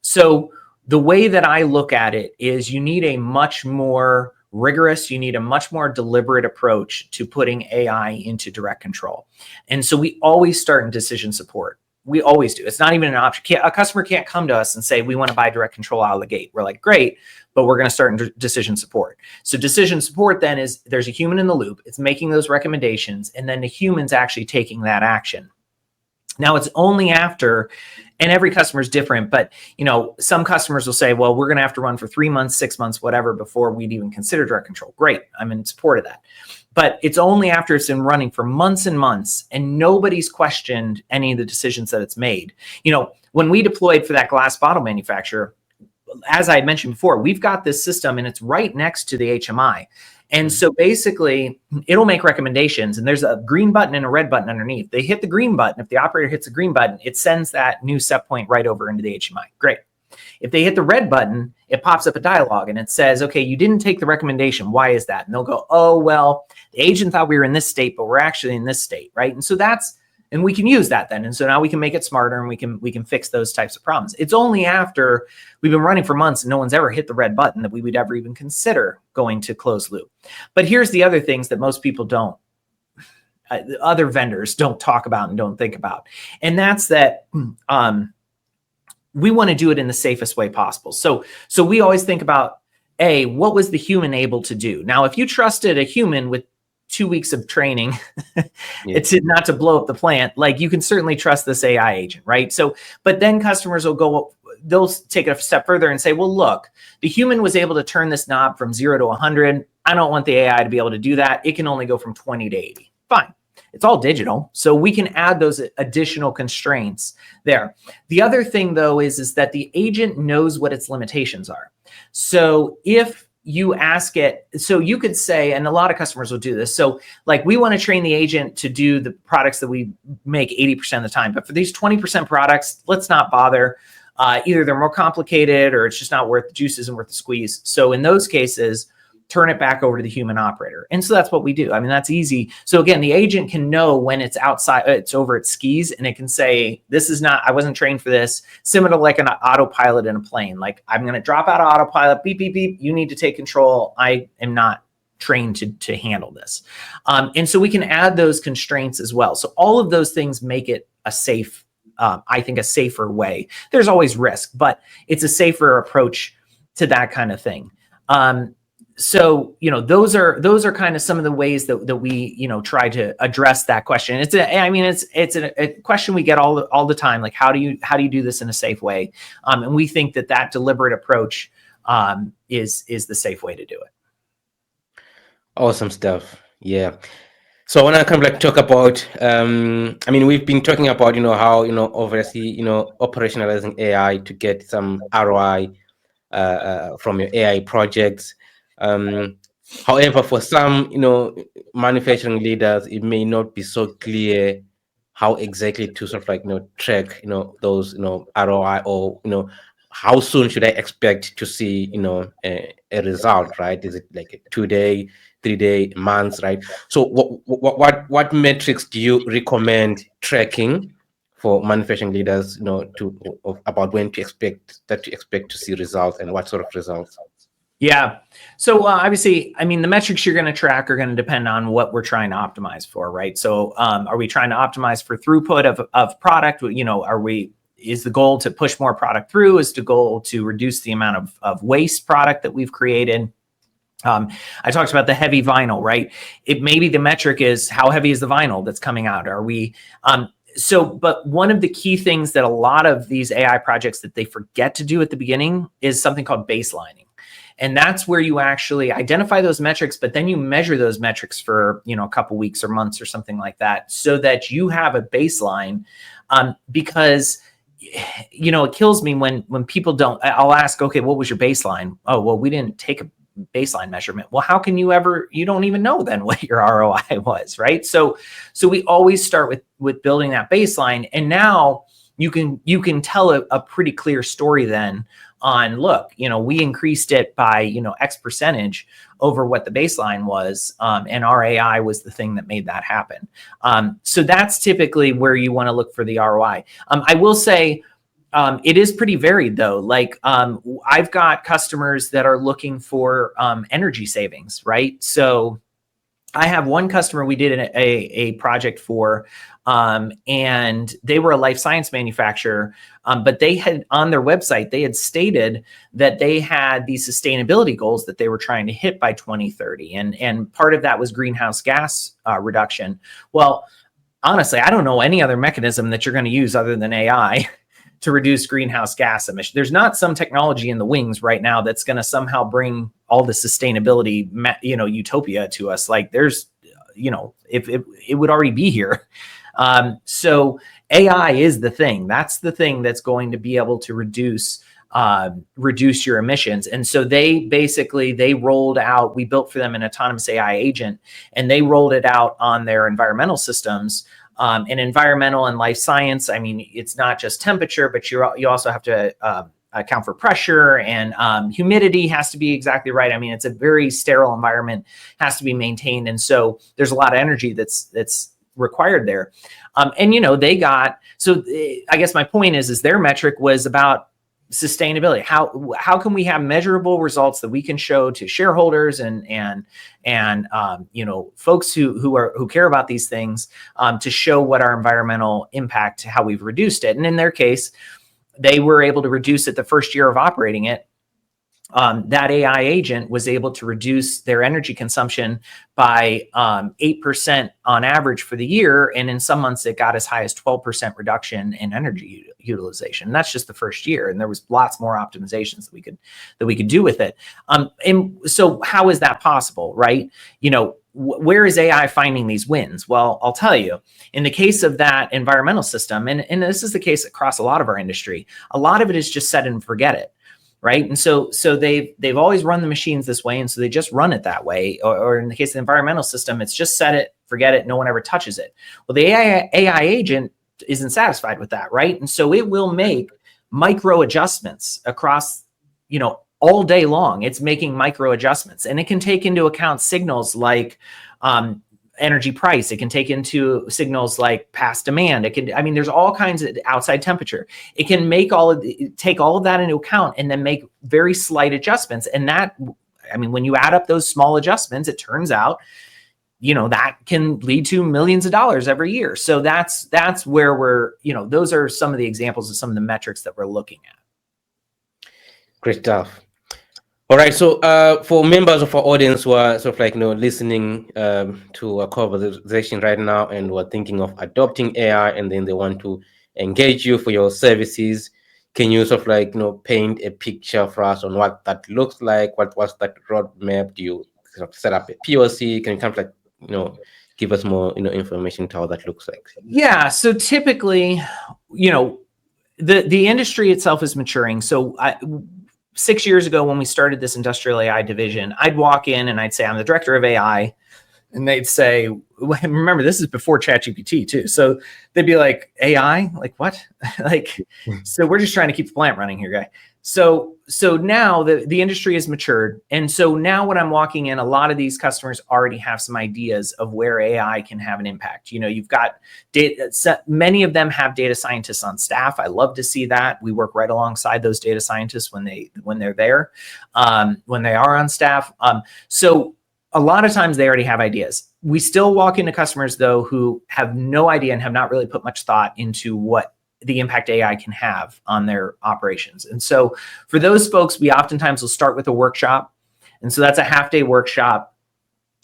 So the way that I look at it is you need a much more rigorous, you need a much more deliberate approach to putting AI into direct control. And so we always start in decision support. We always do. It's not even an option. A customer can't come to us and say, we want to buy direct control out of the gate. We're like, great, but we're going to start in decision support. So decision support then is there's a human in the loop. It's making those recommendations, and then the human's actually taking that action. Now it's only after, and every customer is different, but some customers will say, well, we're going to have to run for 3 months, 6 months, whatever, before we'd even consider direct control. Great. I'm in support of that. But it's only after it's been running for months and months and nobody's questioned any of the decisions that it's made. When we deployed for that glass bottle manufacturer, as I had mentioned before, we've got this system and it's right next to the HMI. And so basically it'll make recommendations, and there's a green button and a red button underneath. They hit the green button. If the operator hits the green button, it sends that new set point right over into the HMI. Great. If they hit the red button, it pops up a dialogue and it says, okay, you didn't take the recommendation. Why is that? And they'll go, oh, well, the agent thought we were in this state, but we're actually in this state, right? And so and we can use that then. And so now we can make it smarter and we can fix those types of problems. It's only after we've been running for months and no one's ever hit the red button that we would ever even consider going to closed loop. But here's the other things that most people other vendors don't talk about and don't think about. And that's that we want to do it in the safest way possible. So we always think about, what was the human able to do? Now, if you trusted a human with 2 weeks of training, it's not to blow up the plant, like you can certainly trust this AI agent, right? So, but then customers will go, they'll take it a step further and say, well, look, the human was able to turn this knob from 0 to 100. I don't want the AI to be able to do that. It can only go from 20 to 80. Fine. It's all digital. So we can add those additional constraints there. The other thing, though, is that the agent knows what its limitations are. So if you ask it, so you could say, and a lot of customers will do this. So like, we want to train the agent to do the products that we make 80% of the time. But for these 20% products, let's not bother. Either they're more complicated or it's just not worth the juice, isn't worth the squeeze. So in those cases, turn it back over to the human operator. And so that's what we do. I mean, that's easy. So again, the agent can know when it's outside, it's over its skis, and it can say, this is not, I wasn't trained for this. Similar to like an autopilot in a plane. Like, I'm going to drop out of autopilot, beep, beep, beep. You need to take control. I am not trained to handle this. And so we can add those constraints as well. So all of those things make it a safe, I think, a safer way. There's always risk, but it's a safer approach to that kind of thing. So, those are kind of some of the ways that we, try to address that question. It's a question we get all the time. Like, how do you do this in a safe way? And we think that deliberate approach is the safe way to do it. Awesome stuff. Yeah. So I want to kind of like talk about, we've been talking about, how, obviously, operationalizing AI to get some ROI from your AI projects. However, for some, manufacturing leaders, it may not be so clear how exactly to sort of like, track, those, ROI, or, how soon should I expect to see, a result, right? Is it like a 2-day, 3-day, months, right? So what metrics do you recommend tracking for manufacturing leaders, about when to expect to see results, and what sort of results? Yeah. So obviously, the metrics you're going to track are going to depend on what we're trying to optimize for, right? So are we trying to optimize for throughput of product? Is the goal to push more product through? Is the goal to reduce the amount of waste product that we've created? I talked about the heavy vinyl, right? It maybe the metric is how heavy is the vinyl that's coming out? Are we, but one of the key things that a lot of these AI projects that they forget to do at the beginning is something called baselining. And that's where you actually identify those metrics, but then you measure those metrics for, a couple weeks or months or something like that, so that you have a baseline. Because, it kills me when people don't. I'll ask, okay, what was your baseline? Oh, well, we didn't take a baseline measurement. Well, how can you don't even know then what your ROI was, right? So we always start with building that baseline. And now you can tell a pretty clear story then on, look, we increased it by, X percentage over what the baseline was. And our AI was the thing that made that happen. So that's typically where you want to look for the ROI. I will say, it is pretty varied though. Like, I've got customers that are looking for energy savings, right? So I have one customer we did a project for, and they were a life science manufacturer, but they had on their website, they had stated that they had these sustainability goals that they were trying to hit by 2030. And part of that was greenhouse gas reduction. Well, honestly, I don't know any other mechanism that you're going to use other than AI to reduce greenhouse gas emissions. There's not some technology in the wings right now that's going to somehow bring all the sustainability, utopia to us. Like, there's, if it would already be here. So AI is the thing. That's the thing that's going to be able to reduce your emissions. And so they rolled out, we built for them an autonomous AI agent, and they rolled it out on their environmental systems. And environmental and life science, it's not just temperature, but you also have to account for pressure, and humidity has to be exactly right. It's a very sterile environment, has to be maintained. And so there's a lot of energy that's required there. And I guess my point is their metric was about sustainability. How can we have measurable results that we can show to shareholders and folks who care about these things, to show what our environmental impact, how we've reduced it. And in their case, they were able to reduce it the first year of operating it that AI agent was able to reduce their energy consumption by 8% on average for the year. And in some months, it got as high as 12% reduction in energy utilization. And that's just the first year. And there was lots more optimizations that we could do with it. And so how is that possible, right? You know, where is AI finding these wins? Well, I'll tell you, in the case of that environmental system, and this is the case across a lot of our industry, a lot of it is just set it and forget it. Right. And so they've always run the machines this way. And so they just run it that way. Or in the case of the environmental system, it's just set it, forget it. No one ever touches it. Well, the AI agent isn't satisfied with that. Right. And so it will make micro adjustments across, you know, all day long. It's making micro adjustments, and it can take into account signals like energy price. It can take into signals like past demand. It can, I mean, there's all kinds of outside temperature. It can make take all of that into account and then make very slight adjustments. And that, I mean, when you add up those small adjustments, it turns out, you know, that can lead to millions of dollars every year. So that's where we're, you know, those are some of the examples of some of the metrics that we're looking at. Great stuff. All right, so for members of our audience who are sort of like, you know, listening to our conversation right now and who are thinking of adopting AI, and then they want to engage you for your services, can you sort of like, you know, paint a picture for us on what that looks like? What's that roadmap? Do you sort of set up a POC? Can you kind of like, you know, give us more, you know, information to how that looks like? Yeah, so typically, you know, the industry itself is maturing. So 6 years ago, when we started this industrial AI division, I'd walk in and I'd say, I'm the director of AI. And they'd say, remember, this is before ChatGPT too. So they'd be like, AI? Like what? Like, so we're just trying to keep the plant running here, guy. So now the industry has matured. And so now when I'm walking in, a lot of these customers already have some ideas of where AI can have an impact. You know, you've got data, many of them have data scientists on staff. I love to see that. We work right alongside those data scientists when they're there, when they are on staff. So a lot of times they already have ideas. We still walk into customers though, who have no idea and have not really put much thought into what the impact AI can have on their operations. And so for those folks, we oftentimes will start with a workshop. And so that's a half-day workshop.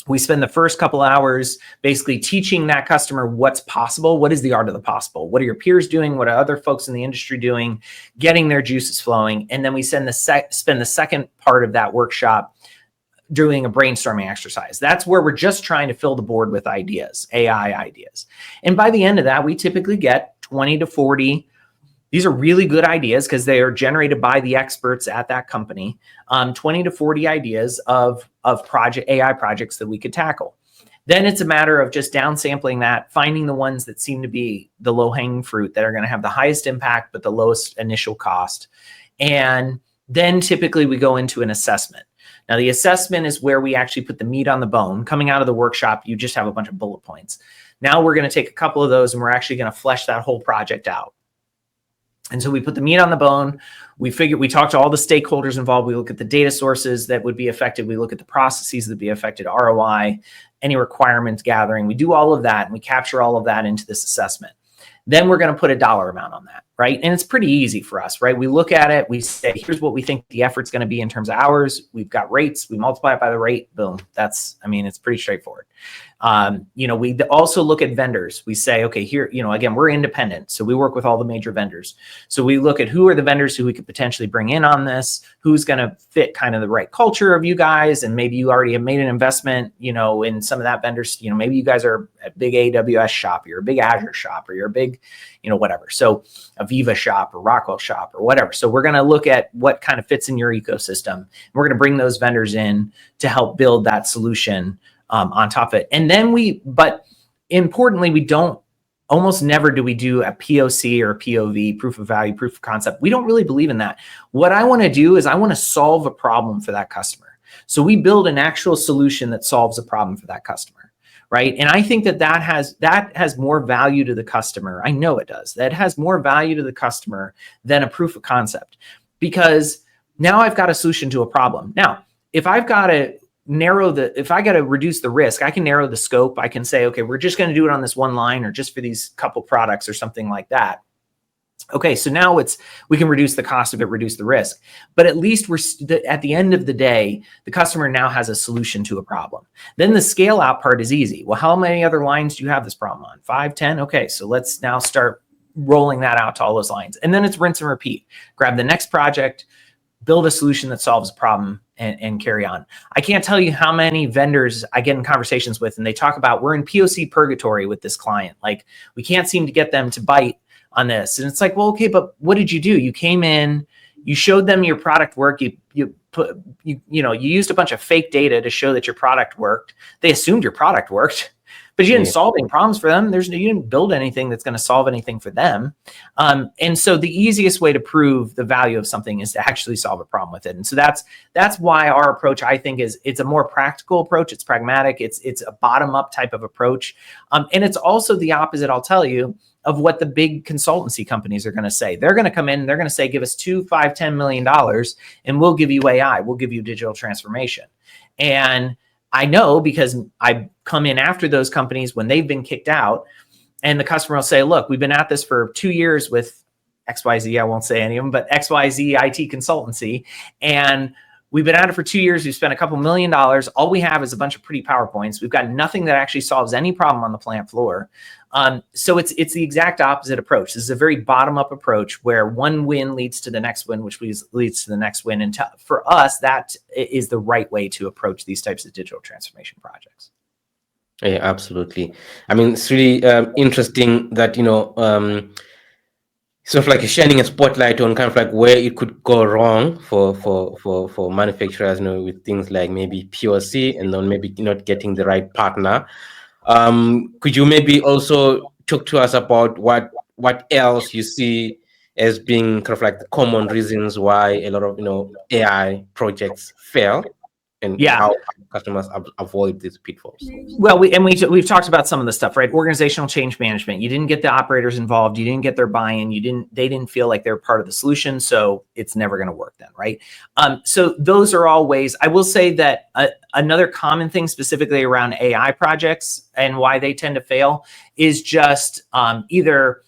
We spend the first couple hours basically teaching that customer what's possible. What is the art of the possible? What are your peers doing? What are other folks in the industry doing? Getting their juices flowing. And then we spend the second part of that workshop doing a brainstorming exercise. That's where we're just trying to fill the board with ideas, AI ideas. And by the end of that, we typically get 20 to 40. These are really good ideas because they are generated by the experts at that company. 20 to 40 ideas of AI projects that we could tackle. Then it's a matter of just downsampling that, finding the ones that seem to be the low-hanging fruit that are going to have the highest impact but the lowest initial cost. And then typically we go into an assessment. Now, the assessment is where we actually put the meat on the bone. Coming out of the workshop, you just have a bunch of bullet points. Now we're going to take a couple of those and we're actually going to flesh that whole project out. And so we put the meat on the bone. We talk to all the stakeholders involved. We look at the data sources that would be affected. We look at the processes that would be affected, ROI, any requirements gathering. We do all of that and we capture all of that into this assessment. Then we're going to put a dollar amount on that, right? And it's pretty easy for us, right? We look at it, we say, here's what we think the effort's going to be in terms of hours. We've got rates, we multiply it by the rate, boom. That's, I mean, it's pretty straightforward. You know, we also look at vendors. We say, okay, here, you know, again, we're independent. So we work with all the major vendors. So we look at who are the vendors who we could potentially bring in on this, who's going to fit kind of the right culture of you guys. And maybe you already have made an investment, you know, in some of that vendors, you know, maybe you guys are a big AWS shop, you're a big Azure shop, or you're a big, you know, whatever. So a Viva shop or Rockwell shop or whatever. So we're going to look at what kind of fits in your ecosystem. And we're going to bring those vendors in to help build that solution on top of it. And then but importantly, almost never do we do a POC or a POV, proof of value, proof of concept. We don't really believe in that. What I want to do is I want to solve a problem for that customer. So we build an actual solution that solves a problem for that customer, right? And I think that has more value to the customer. I know it does. That has more value to the customer than a proof of concept, because now I've got a solution to a problem. Now, if I've got to if I got to reduce the risk, I can narrow the scope. I can say, okay, we're just going to do it on this one line or just for these couple products or something like that. Okay, so now we can reduce the cost of it, reduce the risk, but at least at the end of the day, the customer now has a solution to a problem. Then the scale out part is easy. Well, how many other lines do you have this problem on? 5, 10? Okay, so let's now start rolling that out to all those lines. And then it's rinse and repeat. Grab the next project, build a solution that solves a problem, and carry on. I can't tell you how many vendors I get in conversations with, and they talk about, we're in POC purgatory with this client. Like, we can't seem to get them to bite on this. And it's like, well, okay, but what did you do? You came in, you showed them your product work. You used a bunch of fake data to show that your product worked. They assumed your product worked, but you didn't solve any problems for them. You didn't build anything that's going to solve anything for them. And so the easiest way to prove the value of something is to actually solve a problem with it. And so that's why our approach, I think, it's a more practical approach. It's pragmatic. It's a bottom up type of approach. And it's also the opposite, I'll tell you, of what the big consultancy companies are going to say. They're going to come in, they're going to say, give us $2, $5, $10 million, and we'll give you AI, we'll give you digital transformation. And I know, because I come in after those companies when they've been kicked out, and the customer will say, look, we've been at this for 2 years with XYZ, I won't say any of them, but XYZ IT consultancy. And we've been at it for 2 years. We've spent a couple $1 million. All we have is a bunch of pretty PowerPoints. We've got nothing that actually solves any problem on the plant floor. So it's the exact opposite approach. This is a very bottom-up approach where one win leads to the next win, which leads to the next win. And for us, that is the right way to approach these types of digital transformation projects. Yeah, absolutely. I mean, it's really interesting that, sort of like shining a spotlight on kind of like where it could go wrong for manufacturers, with things like maybe POC and then maybe not getting the right partner. Could you maybe also talk to us about what else you see as being kind of like the common reasons why a lot of AI projects fail, and how customers avoid these pitfalls? Well, we've talked about some of the stuff, right? Organizational change management. You didn't get the operators involved. You didn't get their buy-in. They didn't feel like they're part of the solution. So it's never going to work then, right? So those are all ways. I will say that another common thing specifically around AI projects and why they tend to fail is just either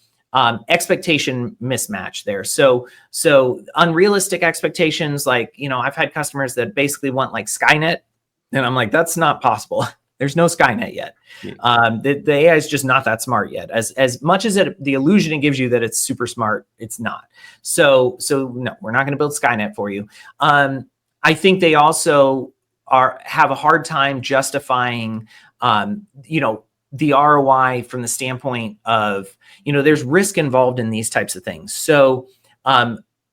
expectation mismatch there. So unrealistic expectations, like, I've had customers that basically want like Skynet, and I'm like, that's not possible. There's no Skynet yet. The AI is just not that smart yet. As much as the illusion it gives you that it's super smart, it's not. So no, we're not going to build Skynet for you. I think they also have a hard time justifying, the ROI from the standpoint of, there's risk involved in these types of things. So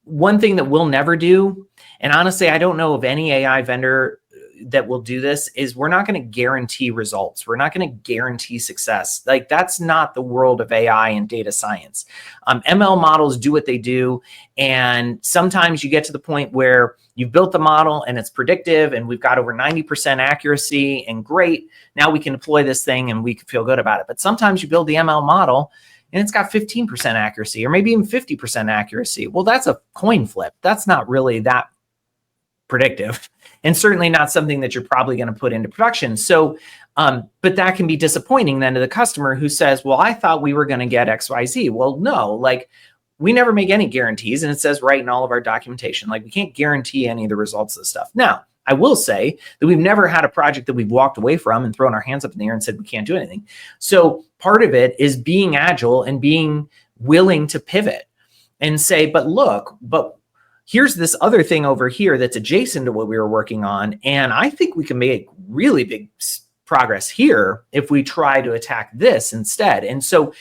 one thing that we'll never do, and honestly, I don't know of any AI vendor that will do this, is we're not going to guarantee results. We're not going to guarantee success. Like, that's not the world of AI and data science. ML models do what they do. And sometimes you get to the point where you've built the model and it's predictive and we've got over 90% accuracy, and great, now we can deploy this thing and we can feel good about it. But sometimes you build the ML model and it's got 15% accuracy or maybe even 50% accuracy. Well, that's a coin flip. That's not really that predictive, and certainly not something that you're probably going to put into production. So, but that can be disappointing then to the customer who says, well, I thought we were going to get XYZ. Well, no, like, we never make any guarantees. And it says right in all of our documentation, like, we can't guarantee any of the results of the stuff. Now, I will say that we've never had a project that we've walked away from and thrown our hands up in the air and said, we can't do anything. So part of it is being agile and being willing to pivot and say, but here's this other thing over here that's adjacent to what we were working on. And I think we can make really big progress here if we try to attack this instead. And so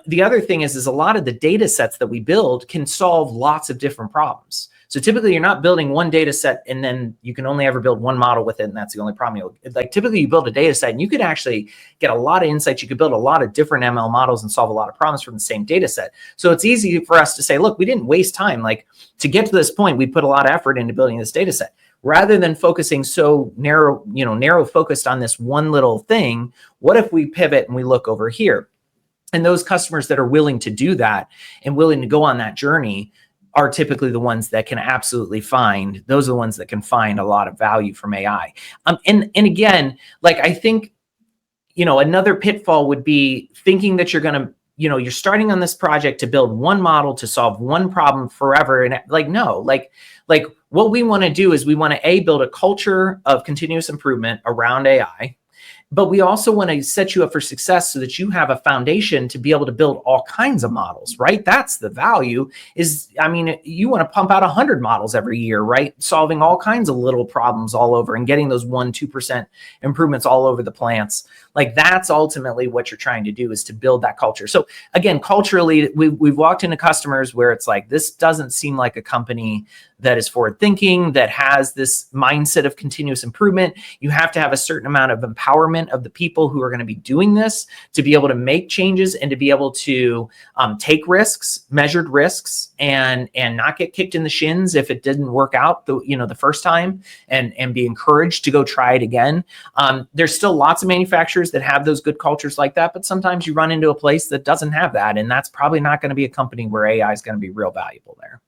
the other thing is a lot of the data sets that we build can solve lots of different problems. So typically you're not building one data set and then you can only ever build one model with it, and that's the only problem. Typically you build a data set and you could actually get a lot of insights. You could build a lot of different ML models and solve a lot of problems from the same data set. So it's easy for us to say, look, we didn't waste time. Like, to get to this point, we put a lot of effort into building this data set. Rather than focusing so narrow focused on this one little thing, what if we pivot and we look over here? And those customers that are willing to do that and willing to go on that journey are typically the ones that can absolutely find, those are the ones that can find a lot of value from AI. And again, like, I think, another pitfall would be thinking that you're going to you're starting on this project to build one model to solve one problem forever. And like, no, like what we want to do is we want to build a culture of continuous improvement around AI. But we also want to set you up for success so that you have a foundation to be able to build all kinds of models, right? That's the value is, I mean, you want to pump out 100 models every year, right? Solving all kinds of little problems all over and getting those 1-2% improvements all over the plants. Like that's ultimately what you're trying to do, is to build that culture. So again, culturally, we've walked into customers where it's like, this doesn't seem like a company that is forward thinking, that has this mindset of continuous improvement. You have to have a certain amount of empowerment of the people who are going to be doing this to be able to make changes and to be able to take risks, measured risks, and not get kicked in the shins if it didn't work out the first time, and be encouraged to go try it again. There's still lots of manufacturers that have those good cultures like that, but sometimes you run into a place that doesn't have that, and that's probably not going to be a company where AI is going to be real valuable there.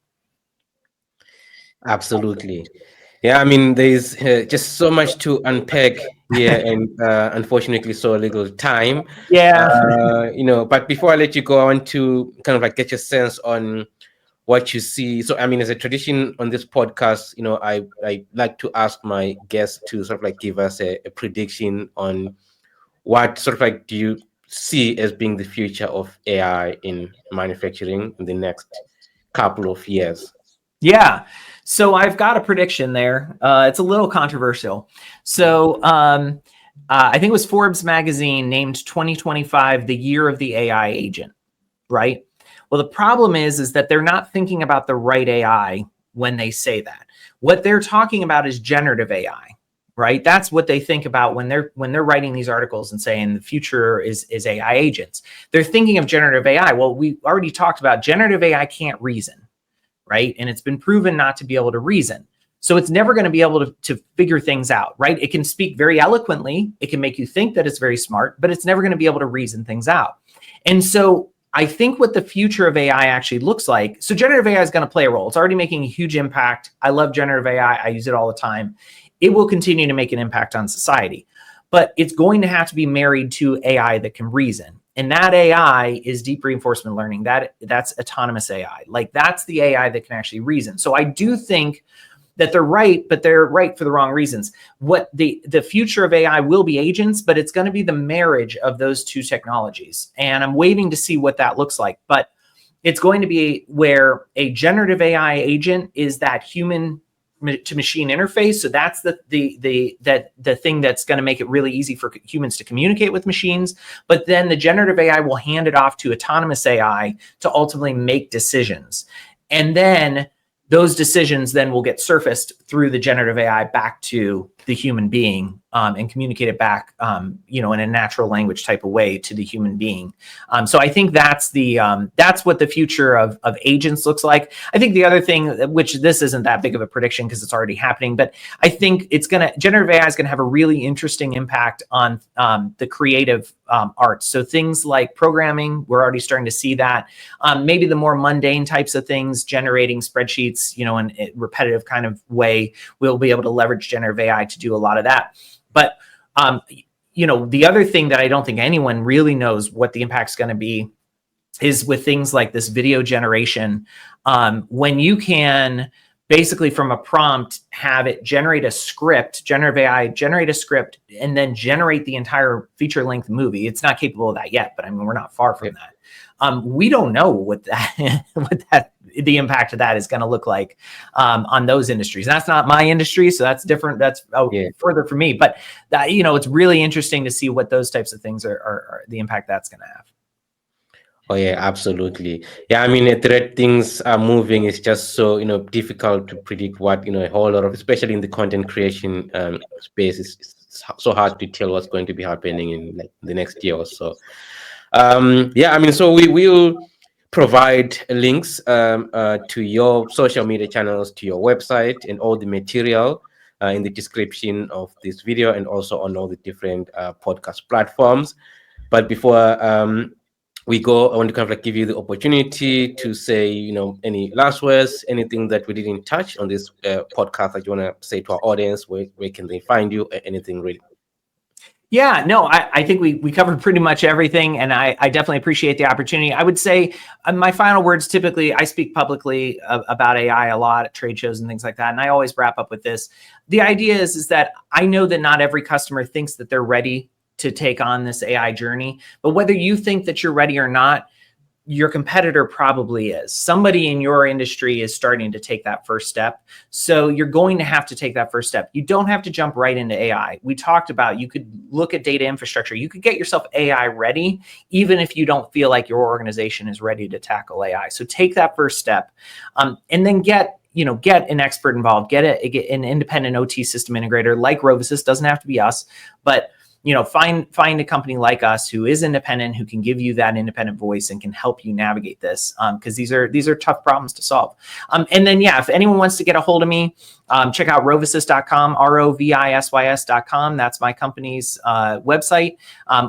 Absolutely. Yeah, I mean, there's just so much to unpack here, and unfortunately, so little time. Yeah. But before I let you go, I want to kind of like get your sense on what you see. So, I mean, as a tradition on this podcast, I like to ask my guests to sort of like give us a prediction on what sort of like do you see as being the future of AI in manufacturing in the next couple of years. Yeah. So I've got a prediction there. It's a little controversial. So I think it was Forbes magazine named 2025 the year of the AI agent, right? Well, the problem is that they're not thinking about the right AI when they say that. What they're talking about is generative AI, right? That's what they think about when they're writing these articles and saying the future is AI agents. They're thinking of generative AI. Well, we already talked about generative AI can't reason, right? And it's been proven not to be able to reason. So it's never going to be able to figure things out, right? It can speak very eloquently. It can make you think that it's very smart, but it's never going to be able to reason things out. And so I think what the future of AI actually looks like, so generative AI is going to play a role. It's already making a huge impact. I love generative AI. I use it all the time. It will continue to make an impact on society, but it's going to have to be married to AI that can reason. And that AI is deep reinforcement learning. That's autonomous AI. Like that's the AI that can actually reason. So I do think that they're right, but they're right for the wrong reasons. What the future of AI will be agents, but it's going to be the marriage of those two technologies. And I'm waiting to see what that looks like. But it's going to be where a generative AI agent is that human to machine interface. So that's the thing that's going to make it really easy for humans to communicate with machines. But then the generative AI will hand it off to autonomous AI to ultimately make decisions. And then those decisions then will get surfaced through the generative AI back to the human being and communicate it back, in a natural language type of way to the human being. So I think that's what the future of agents looks like. I think the other thing, which this isn't that big of a prediction because it's already happening, but I think generative AI is going to have a really interesting impact on the creative arts. So things like programming, we're already starting to see that. Maybe the more mundane types of things, generating spreadsheets, in a repetitive kind of way, we'll be able to leverage generative AI to do a lot of that. But the other thing that I don't think anyone really knows what the impact is going to be is with things like this video generation. When you can basically from a prompt have it generate a script, generative AI generate a script, and then generate the entire feature length movie. It's not capable of that yet, but I mean, we're not far from that. We don't know what the impact of that is going to look like on those industries. And that's not my industry, so that's different. That's further from me. But it's really interesting to see what those types of things are the impact that's going to have. Oh yeah, absolutely. Yeah, I mean, the way things are moving is just so difficult to predict what a whole lot of, especially in the content creation space, is so hard to tell what's going to be happening in like the next year or so. Yeah, I mean, so we will provide links to your social media channels, to your website, and all the material in the description of this video, and also on all the different podcast platforms. But before we go, I want to kind of like give you the opportunity to say, any last words, anything that we didn't touch on this podcast that you want to say to our audience. Where can they find you? Anything really? Yeah, no, I think we covered pretty much everything, and I definitely appreciate the opportunity. I would say my final words, typically, I speak publicly about AI a lot at trade shows and things like that, and I always wrap up with this. The idea is that I know that not every customer thinks that they're ready to take on this AI journey, but whether you think that you're ready or not, your competitor probably is. Somebody in your industry is starting to take that first step. So you're going to have to take that first step. You don't have to jump right into AI. We talked about, you could look at data infrastructure. You could get yourself AI ready, even if you don't feel like your organization is ready to tackle AI. So take that first step, and then get an expert involved, get an independent OT system integrator like RoviSys. Doesn't have to be us, but find a company like us who is independent, who can give you that independent voice and can help you navigate this, because these are tough problems to solve. And then, yeah, if anyone wants to get a hold of me, check out rovisys.com, RoVisys.com. That's my company's website.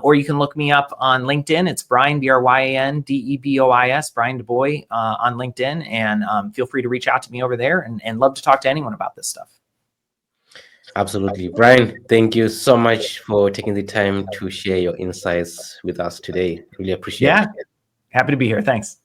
Or you can look me up on LinkedIn. It's Brian, BRYAN DEBOIS, Brian DeBois, on LinkedIn. And feel free to reach out to me over there, and love to talk to anyone about this stuff. Absolutely. Brian, thank you so much for taking the time to share your insights with us today. Really appreciate Yeah, it. happy to be here. Thanks.